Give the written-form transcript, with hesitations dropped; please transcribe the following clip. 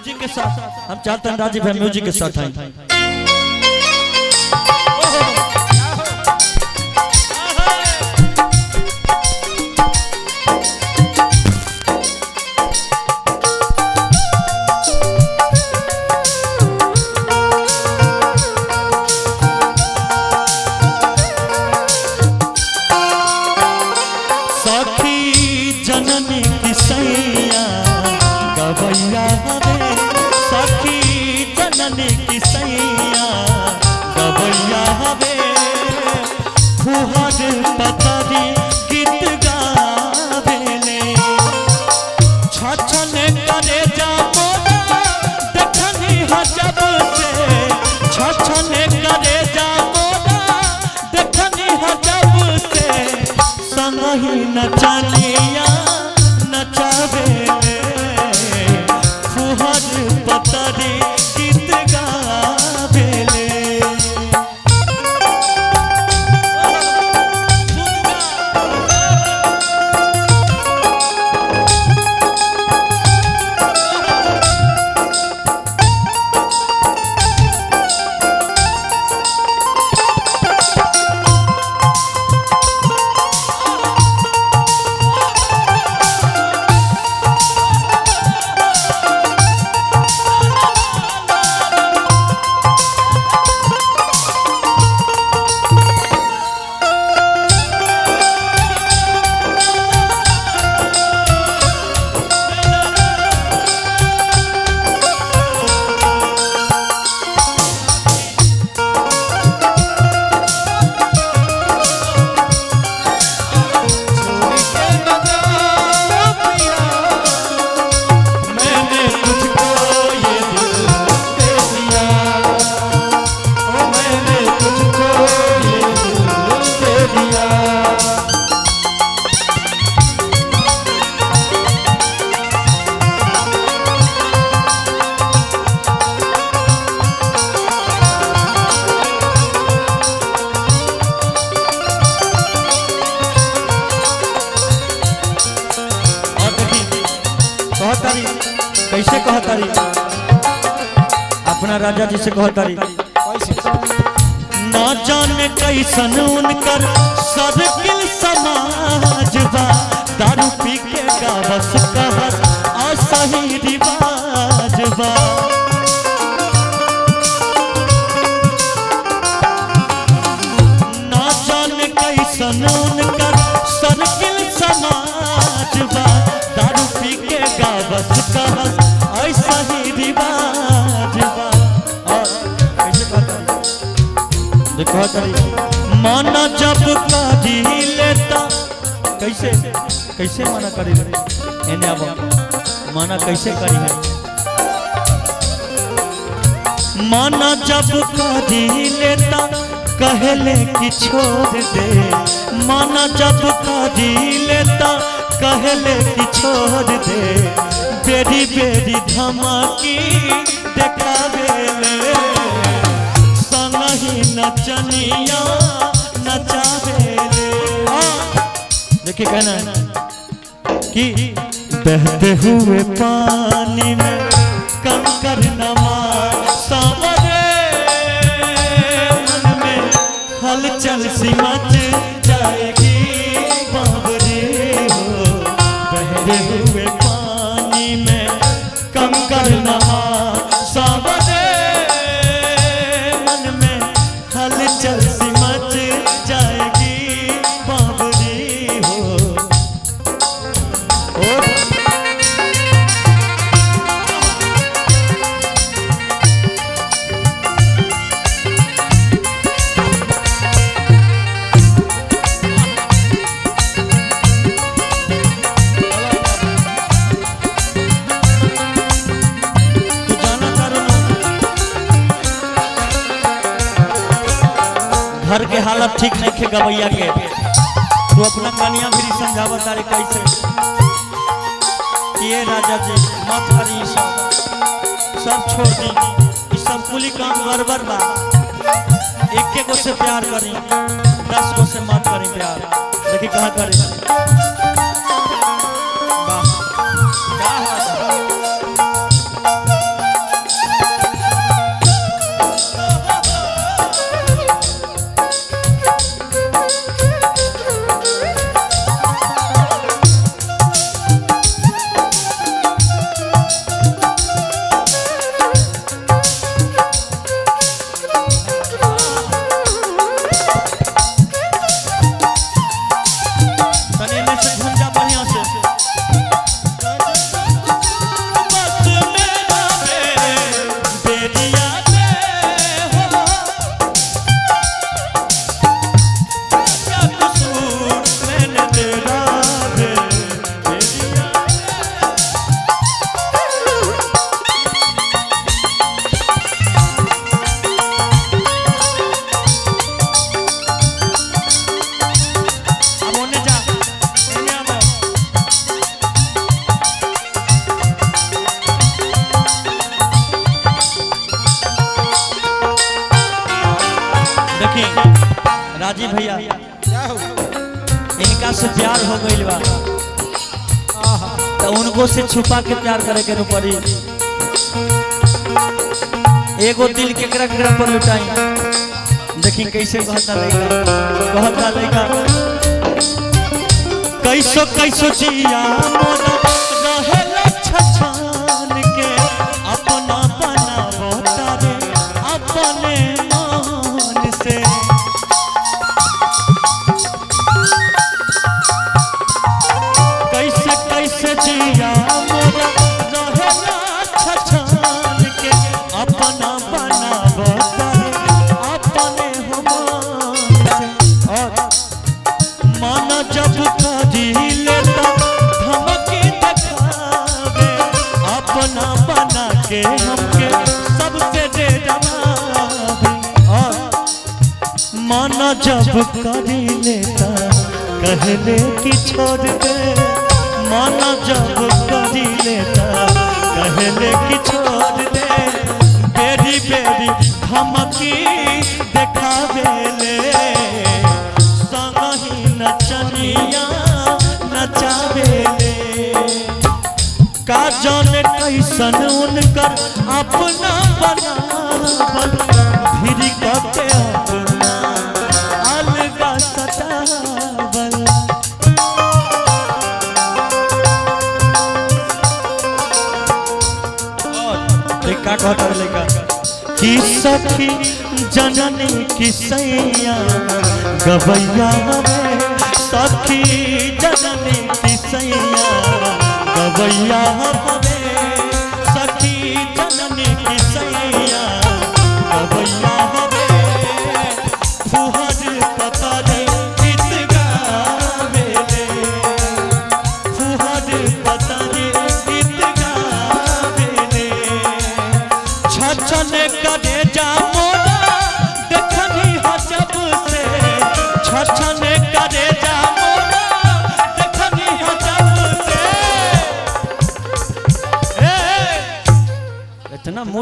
Music के साथ हम चाहते हैं राजीव भाई म्यूजिक के साथ आए। जननी की सैया गवैया रे सखी जननी की सैया गवैया रे फुहर पतरी गीत गावेले छछन करे जा मोरा देखनी ह जब से छछन करे जा मोरा देखनी ह जब से संगही नचनिया नचावेले फुहर पतरी गीत गावेले। कैसे कहतारी अपना राजा जी से कहतारी ना जाने कैसन उनकर सर्किल समाज बा दारू पी के गावस कहत असही रिवाज बा ना जाने कैसन उनकर सर्किल समाज बा दारू पी के गावस कहत ऐसा ही रिवाज बा। और कैसे कहता देखो तारी माना जब करी लेता कैसे कैसे मना करी एने अब मना कैसे करी है माना जब करी लेता कहले कि छोड़ दे माना जब करी लेता कहले कि छोड़ दे बेरी बेरी धमाकी देखावेले संगही नचनिया नचावेले। देखिए कहना है कि बहते हुए पानी में कंकर नमाज सावरे मन में हलचल सी मच जाएगी बाबरे हो बहते हुए पानी में कंकर नमाज सावरे मन में हलचल सी मच जाएगी बाबरी हो। घर के हालत ठीक नहीं थे गवैया के तो अपना कनिया भी समझावत तारे कैसे ये राजा जी मत करी सब छोड़ दी इस सब कुली काम गड़बड़ बा एक को से प्यार करी 10 को से मत करी प्यार देखिए कहाँ करे वाह क्या राजी भैया क्या हो इनका से प्यार हो गई बा तो उनको से छुपा के प्यार करे के पड़ी। एगो दिल केकरा केकरा पर लुटाई देखी कैसे कहता लइका कैसो कैसो जिया मोरा रहेला छछान के अपना बनावो तारे अपने मान से। कैसे कैसे जिया मोरा रहेला छछान के अपना बनावो तारे अपने मान से। और मन जब करी लेता धमकी दिखावे अपना बना के हमके सबसे डरावे। और मन जब करी लेता कहले कि छोड़ दे मन जब करी लेता कहले कि छोड़ दे बेरी बेरी धमकी दिखावे ले नचनिया नचावेले का जाने कैसन उनकर अपना बनावल भिरी के अपना अलगा सतावल। का कहता लइका कि सखी जननी की सैया गवैया में सखी जननी की सैया गवैया में सखी जननी की सैया